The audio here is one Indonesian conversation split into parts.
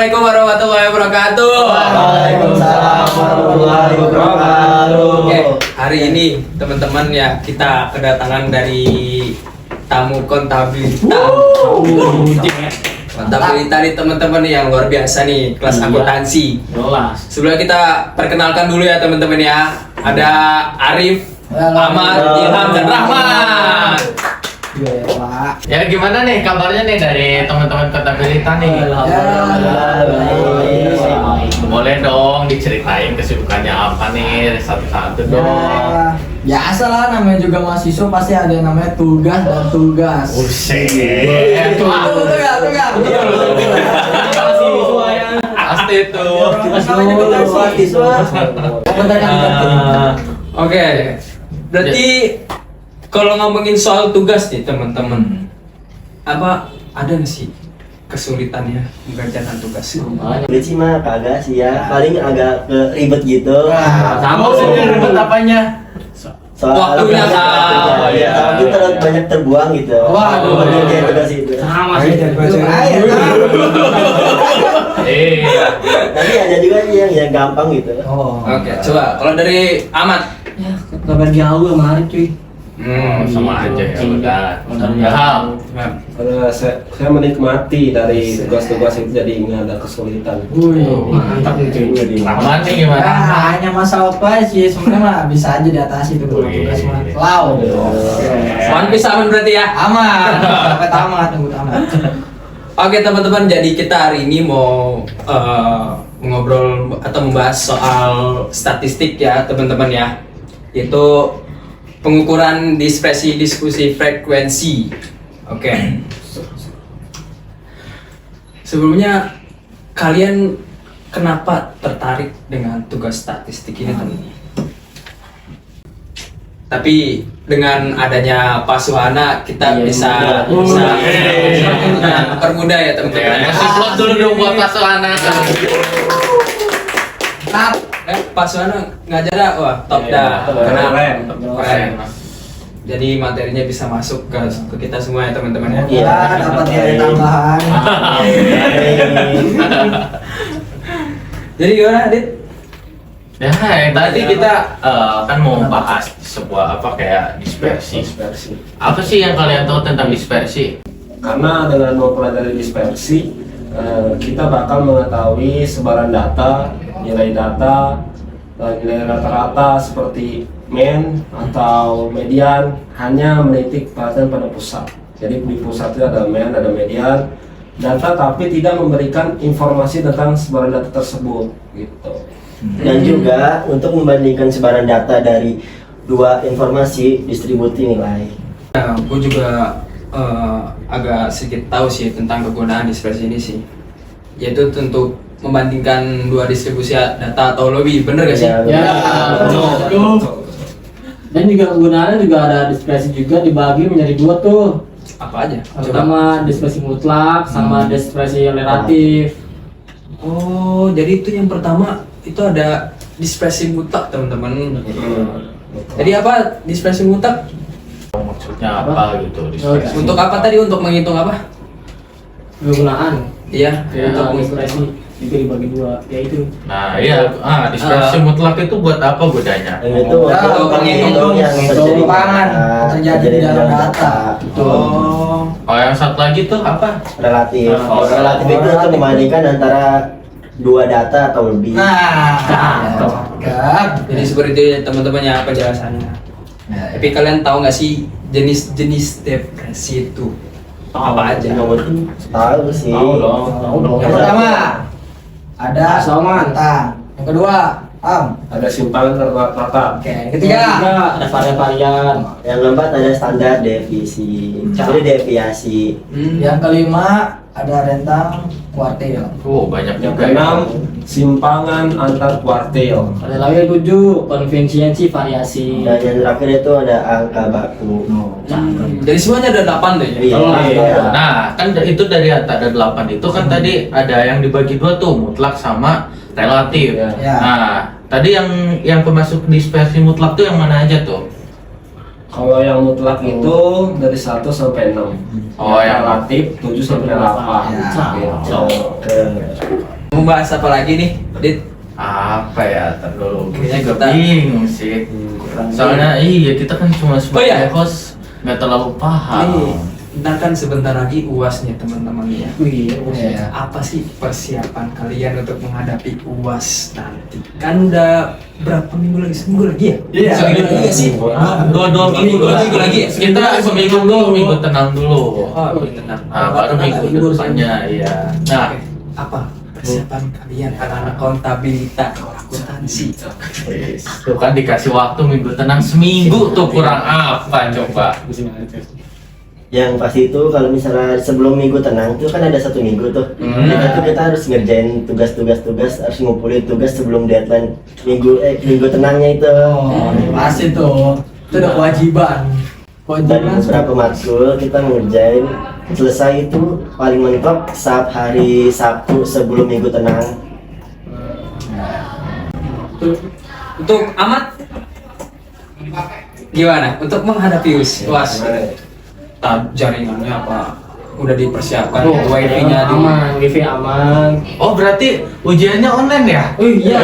Assalamualaikum warahmatullahi wabarakatuh. Waalaikumsalam warahmatullahi wabarakatuh. Oke, hari ini teman-teman ya kita kedatangan dari tamu kontabilitas. Kontabilitas nih teman-teman yang luar biasa nih, kelas akuntansi. Sebelum kita perkenalkan dulu ya teman-teman ya. Ada Arif, Ahmad, Ilham, dan Rahmat. Ya gimana nih kabarnya nih dari teman-teman kontabilitas nih? Boleh dong diceritain kesibukannya apa nih satu-satu dong. Ya biasa lah, namanya juga mahasiswa pasti ada yang namanya tugas dan tugas. Buset. Pasti tuh. Oke, berarti kalau ngomongin soal tugas nih teman-teman, apa ada nggak sih kesulitannya mengerjakan tugas? Sulit sih mah kagak sih ya, paling agak ribet gitu. Sama sih ribet apanya? Soal Waktunya, ya, tapi terlalu banyak terbuang gitu. Waduh. Mengerjain tugas itu. Sama sih. Tapi ada juga sih yang gampang gitu. Oke, coba kalau dari Ahmad. Ya, kabar jauh kemarin cuy. Sama aja ya udah. Karena saya menikmati dari tugas-tugas itu, jadi nggak ada kesulitan. Mantap nih cuy. Rahmat nih gimana? Hanya masalah apa sih, sebenarnya mah bisa aja diatasi itu tugas mah. Lau. One Piece aman berarti ya? Aman. Sampai tamat, tunggu tamat. Oke teman-teman, jadi kita hari ini mau ngobrol atau membahas soal statistik ya teman-teman ya, yaitu pengukuran dispersi diskusi frekuensi. Oke. Sebelumnya kalian kenapa tertarik dengan tugas statistik ini teman-teman? Tapi dengan adanya Pak Suhana kita bisa mempermudah ya teman-teman. Kasih plot dulu dong buat Pak Sohana. Pak Suhana ngajar wah top dah, keren. Jadi materinya bisa masuk ke kita semua ya teman-teman ya. Ya, dapat nilai tambahan. Jadi gimana Adit? Ya, tadi kita kan mau bahas sebuah apa kayak dispersi. Apa sih yang kalian tahu tentang dispersi? Karena dengan mempelajari dispersi, kita bakal mengetahui sebaran data, nilai rata-rata seperti mean atau median hanya menitik perhatian pada pusat. Jadi di pusat itu ada mean, ada median data, tapi tidak memberikan informasi tentang sebaran data tersebut gitu. Dan juga untuk membandingkan sebaran data dari dua informasi distribusi nilai. Nah, gue juga agak sedikit tahu sih tentang kegunaan dispersi ini sih, yaitu untuk membandingkan dua distribusi data atau lebih, bener gak sih? Ya, betul. Dan juga kegunaannya juga ada dispersi juga dibagi menjadi dua tuh. Apa aja? Pertama dispersi mutlak sama dispersi relatif. Oh, jadi itu yang pertama itu ada dispersi mutlak teman-teman. Jadi apa dispersi mutlak? Maksudnya apa gitu dispersi? Untuk apa tadi? Untuk menghitung apa? Kegunaan. Iya. Untuk dispersi juga dibagi dua, yaitu. Nah iya, dispersi mutlak itu buat apa gunanya? Dan itu untuk menghitung yang terjadi terjadi di dalam data. Oh. Oh yang satu lagi tuh apa? relatif. Oh, Relatif itu untuk membandingkan antara dua data atau lebih. Jadi seperti itu ya teman-teman ya penjelasannya. Tapi kalian tahu nggak sih jenis-jenis depresi itu apa aja? Tahu sih. Tahu dong. Yang pertama ada rata. Yang kedua Ada simpangan rata-rata. Oke, yang ketiga ada varian-varian. Yang keempat ada standar deviasi. Jadi deviasi. Yang kelima ada rentang kuartil. Oh banyak Yang juga. keenam, simpangan antar kuartil. Ada lagi yang tujuh, konvensiensi variasi. Dan yang terakhir itu ada angka baku. Jadi semuanya ada 8 deh ya? Iya. Nah kan itu dari ada 8 itu kan tadi ada yang dibagi dua tuh mutlak sama relatif. Ya. Nah tadi yang termasuk dispersi mutlak tuh yang mana aja tuh? Kalau yang mutlak itu dari 1 sampai 6. Oh, yang relatif 7 sampai 8. Ya. Gitu. membahas apa lagi nih, Dit? Apa ya, terlalu Kayaknya juga kita- bingung sih. Soalnya iya kita kan cuma sebagai iya. host, nggak terlalu Nih, paham. ntar kan sebentar lagi UAS nih teman-teman ya. Iya. Apa sih persiapan kalian untuk menghadapi UAS nanti? Kan udah berapa minggu lagi? Seminggu lagi ya? Iya. Seminggu lagi nggak sih? Dua Minggu lagi ya? Kita seminggu dulu, minggu tenang dulu. Oh, tenang. Nah, baru minggu depannya iya. Nah, Oke, apa persiapan kalian anak-anak kontabilitas akuntansi? tuh kan dikasih waktu minggu tenang seminggu tuh kurang apa coba? Yang pasti itu kalau misalnya sebelum minggu tenang itu kan ada 1 minggu tuh. Kita harus ngerjain tugas, harus ngumpulin tugas sebelum deadline minggu tenangnya itu. Oh, pasti tuh. Itu udah kewajiban. Dan beberapa matkul kita ngerjain selesai itu paling mentok saat hari Sabtu sebelum minggu tenang. Untuk Amat gimana? Untuk menghadapi UAS, jaringannya apa? Udah dipersiapkan, wifi-nya di aman, wifi aman. Oh berarti ujiannya online ya? Oh iya,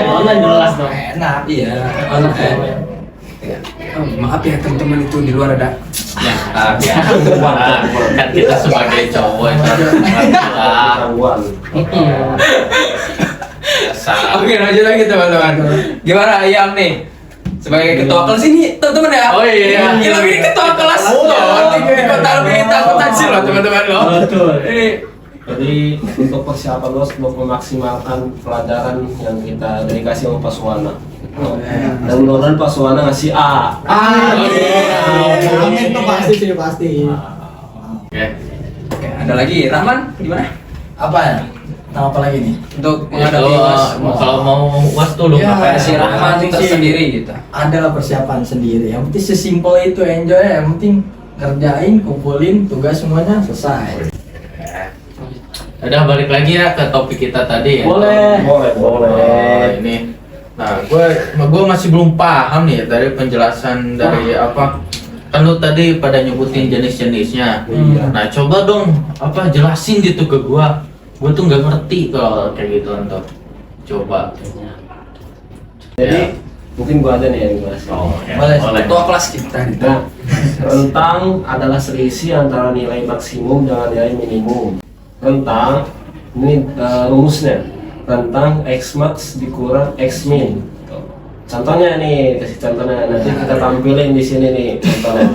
online jelas dong. enak, iya. Online. Ya. Oh, maaf ya teman-teman itu di luar ada. Ya, kan kita sebagai cowok itu Gangguan. biasa. Oke, lanjut lagi teman-teman. Gimana Ayam nih? Sebagai ketua kelas ini, teman-teman ya. Oh iya. Gila, ini ketua kelas loh. Di kota Minta akuntansi loh teman-teman loh. Betul. Ini Jadi untuk persiapan los untuk memaksimalkan pelajaran yang kita dedikasi sama Pak Suwana. Dan mudah-mudahan Pak Suwana ngasih A. Amin tuh pasti sih pasti. Oke. Oke, ada lagi Rahman gimana? Apa ya? Nah, apa lagi nih? Untuk Ya, menghadapi UAS. kalau mau uas tuh lu Ya, ngapain si sih? Rahman penting sih. tersendiri gitu. Adalah persiapan sendiri. Yang penting sesimpel itu enjoy. Yang penting kerjain, kumpulin tugas semuanya selesai. Udah balik lagi ya ke topik kita tadi ya. Boleh. Oh, ini. Nah, gue masih belum paham nih dari penjelasan dari apa. Kan lu tadi pada nyebutin jenis-jenisnya. Nah, coba dong apa jelasin gitu ke gua. Gua tuh nggak ngerti kalau kayak gitu untuk coba. Jadi mungkin gua aja nih yang jelasin. Boleh. Ketua kelas kita gitu. Nah, rentang adalah selisih antara nilai maksimum dengan nilai minimum. Rentang ini rumusnya rentang x max dikurang x min. Contohnya nih, kasih contohnya nanti kita tampilin di sini nih contohnya.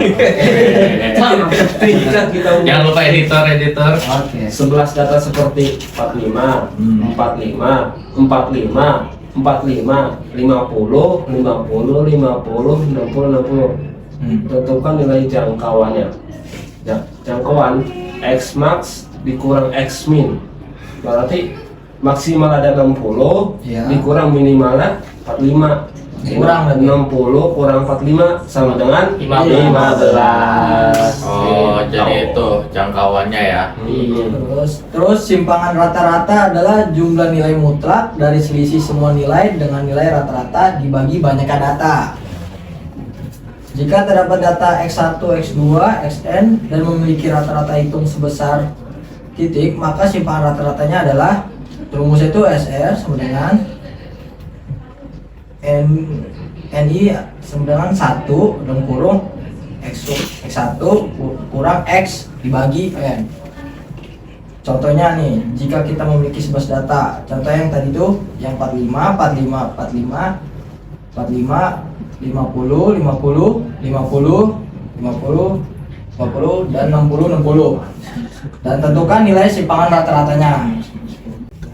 Jika kita Jangan lupa editor. Oke. 11 data seperti 45, 45, 45, 45, 50, 50, 50, 60, 60. Tentukan nilai jangkauannya. Jangkauan x max dikurang x min. Berarti maksimal ada 60, Ya. dikurang minimalnya 45. Kurang lagi. 60 kurang 45 sama dengan 15. Oh, jadi itu jangkauannya ya. Terus simpangan rata-rata adalah jumlah nilai mutlak dari selisih semua nilai dengan nilai rata-rata dibagi banyakkan data. Jika terdapat data x1, x2, xn dan memiliki rata-rata hitung sebesar titik, maka simpangan rata-ratanya adalah rumusnya itu SR sama dengan NI sama dengan 1 dan kurung X1 kurang X dibagi N. Contohnya nih, jika kita memiliki 11 data, contoh yang tadi tuh yang 45, 45, 45, 45, 50, 50, 50, 50, 50 dan 60, 60. Dan tentukan nilai simpangan rata-ratanya.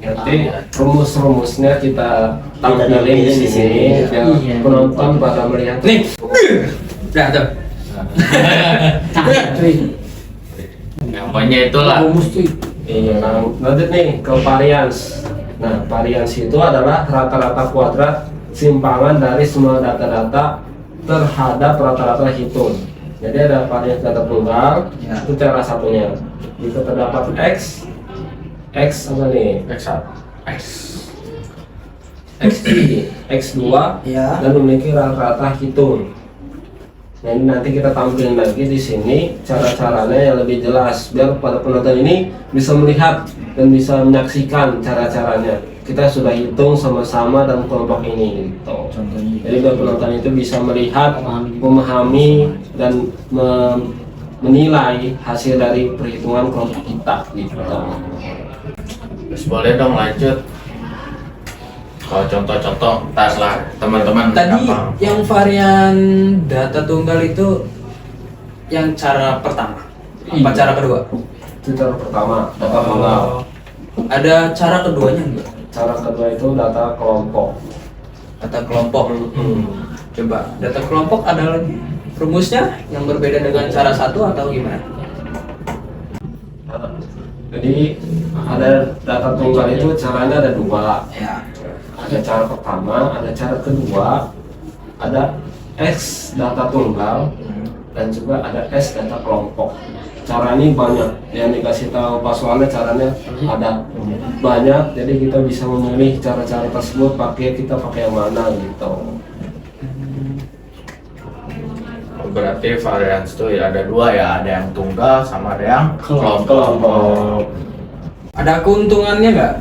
Nanti rumus-rumusnya kita tampilin di sini biar Iya. penonton pada melihat. Nih. Udah tuh. Yang pokoknya itulah. Rumus tuh. Iya, nah, lanjut nih ke varians. Nah, varians itu adalah rata-rata kuadrat simpangan dari semua data-data terhadap rata-rata hitung. Jadi ada varians data tunggal, Ya. itu cara satunya. Jika terdapat X apa nih? X1. X2 Ya. dan memiliki rata-rata hitung. Nah, ini nanti kita tampilin lagi di sini cara-caranya yang lebih jelas biar pada penonton ini bisa melihat dan bisa menyaksikan cara-caranya. Kita sudah hitung sama-sama dalam kelompok ini gitu. Jadi biar penonton itu bisa melihat, memahami dan menilai hasil dari perhitungan kelompok kita gitu. Terus boleh dong lanjut. Kalau contoh-contoh, tar lah teman-teman. Tadi apa? yang varian data tunggal itu yang cara pertama, apa cara kedua? Itu cara pertama, data tunggal. Ada cara keduanya enggak? Cara kedua itu data kelompok. Data kelompok. Coba data kelompok ada lagi rumusnya yang berbeda dengan cara satu atau gimana? Jadi ada data tunggal itu caranya ada dua. Ya. Ada cara pertama, ada cara kedua, ada X data tunggal dan juga ada S data kelompok. Cara ini banyak yang dikasih tahu Pak Soalnya, caranya ada banyak, jadi kita bisa memilih cara-cara tersebut kita pakai yang mana gitu. Berarti varian itu ya ada dua ya, ada yang tunggal sama ada yang kelompok. Kelompok. Ada keuntungannya nggak?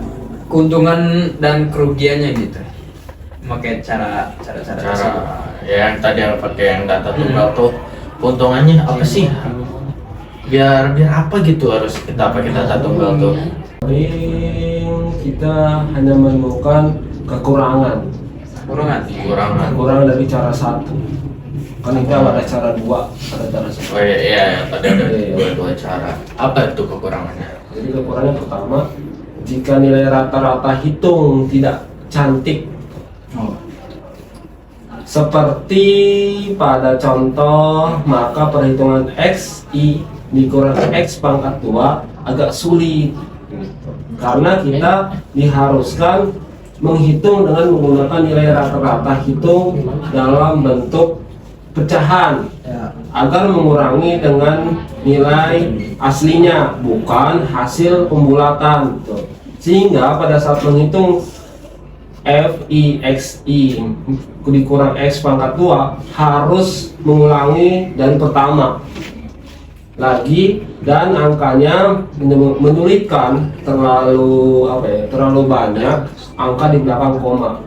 Keuntungan dan kerugiannya gitu. Memakai cara tersebut. Ya yang tadi yang pakai yang data tunggal tuh keuntungannya apa sih? Biar apa gitu harus kita pakai data tunggal tuh? Paling kita hanya menemukan kekurangan Kekurangan. dari cara satu. Kan kita ada cara dua, ada cara satu. Oh iya, tadi ada Iya. dua cara. Apa itu kekurangannya? Jadi kekurangan pertama, jika nilai rata-rata hitung tidak cantik, seperti pada contoh, maka perhitungan XI dikurang X pangkat 2 agak sulit. Karena kita diharuskan menghitung dengan menggunakan nilai rata-rata hitung dalam bentuk pecahan agar mengurangi dengan nilai aslinya, bukan hasil pembulatan gitu. Sehingga pada saat menghitung FIXI dikurang X pangkat 2 harus mengulangi dari pertama lagi, dan angkanya menyulitkan, terlalu banyak angka di belakang koma.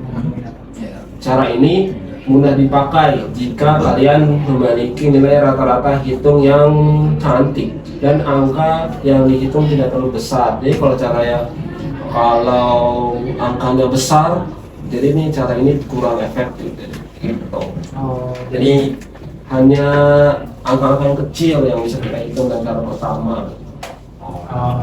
Cara ini mudah dipakai jika kalian memiliki nilai rata-rata hitung yang cantik dan angka yang dihitung tidak terlalu besar. Jadi kalau angkanya besar, jadi ini cara ini kurang efektif gitu. Jadi hanya angka-angka yang kecil yang bisa kita hitung dengan cara pertama.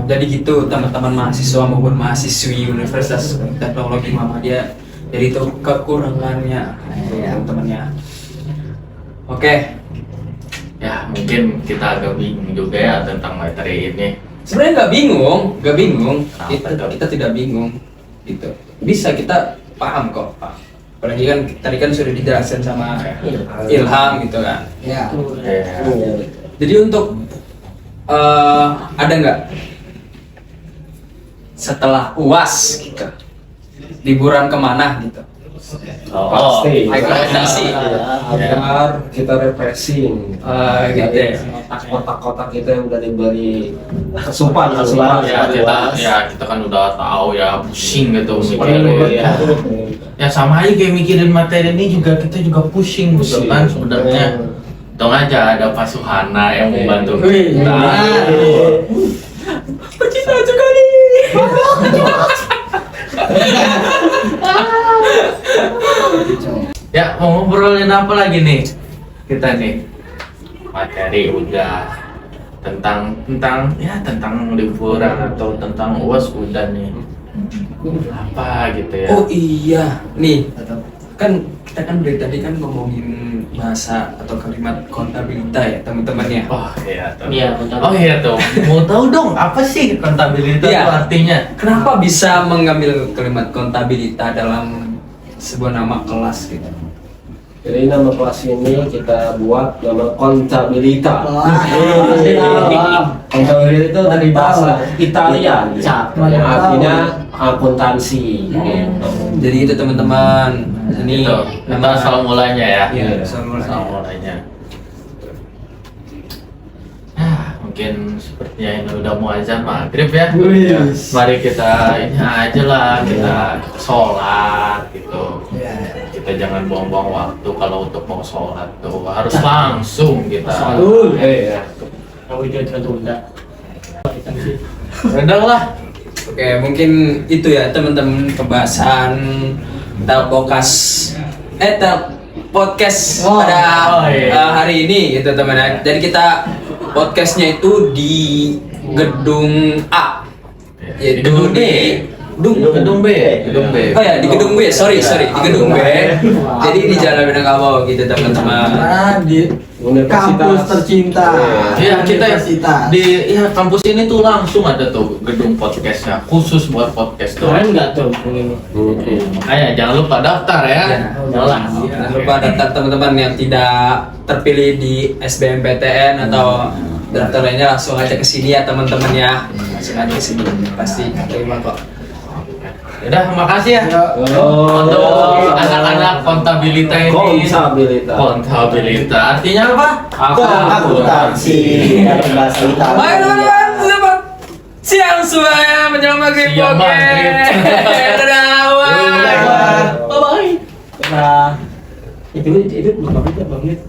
Jadi gitu teman-teman mahasiswa maupun mahasiswi Universitas Teknologi Muhammadiyah. Jadi itu kekurangannya teman-temannya. Oke. Ya mungkin kita agak bingung juga ya tentang materi ini. Sebenarnya nggak bingung. Kenapa? Kita tidak bingung. Gitu. Bisa kita paham kok, Pak. Apalagi kan tadi kan sudah dijelaskan sama Ilham gitu kan. Ya. Jadi untuk ada nggak setelah UAS gitu liburan kemana gitu? Pasti. Rekomendasi. Agar kita refreshing. Gitu ya. Kotak-kotak kita yang udah diberi asupan. Kita kan udah tahu ya, pusing gitu Asupan, mikirin. ya. Ya sama aja kayak mikirin materi ini juga kita juga pusing gitu kan sebenarnya. Tong aja ada Pak Suhana yang membantu kita. Pecinta sekali. Ya mau ngobrolin apa lagi nih kita nih? Materi udah tentang liburan atau tentang UAS udah nih. Apa gitu ya? Oh iya, nih kan kita kan dari tadi kan ngomongin bahasa atau kalimat kontabilitas ya teman-teman ya. Oh iya tuh. Iya, Oh iya tuh. Mau tahu dong apa sih kontabilitas Iya. itu artinya? Kenapa bisa mengambil kalimat kontabilitas dalam sebuah nama kelas gitu? Jadi nama kelas ini kita buat nama kontabilitas. Kontabilitas itu dari bahasa Italia, yang artinya akuntansi. Gitu. Jadi itu teman-teman. Ini Itu kita asal mulanya ya. Iya, asal mulanya. Asal mulanya. Mungkin mungkin sepertinya ini udah mau azan maghrib ya. Wih. Mari kita ini aja lah, kita sholat gitu. Iya. Kita jangan buang-buang waktu kalau untuk mau sholat tuh harus langsung kita. Iya. Udah lah. Oke, mungkin itu ya teman-teman pembahasan podcast pada hari ini gitu teman-teman. Jadi kita podcastnya itu di gedung A, yaitu Gedung B. gedung B. Oh ya, di gedung B. Sorry, di gedung B. Jadi di Jalan Minangkabau gitu teman-teman. Karena di kampus tercinta. Iya, kita Universitas. di kampus ini tuh langsung ada tuh gedung podcastnya khusus buat podcast tuh. Keren nggak tuh ini? Makanya jangan lupa daftar ya. Jelas. Jangan lupa daftar teman-teman yang tidak terpilih di SBMPTN atau daftar lainnya langsung aja ke sini ya teman-teman ya. Langsung aja ke sini pasti terima kok. Udah, makasih ya. Oh, Untuk anak-anak kontabilitas ini. Kontabilitas artinya apa? Akuntansi dalam bahasa Ayo Italia. teman-teman, selamat siang semuanya menjelang maghrib. Siang Oke. maghrib. Dadah. Bye. Bye bye. Nah, itu berapa menit?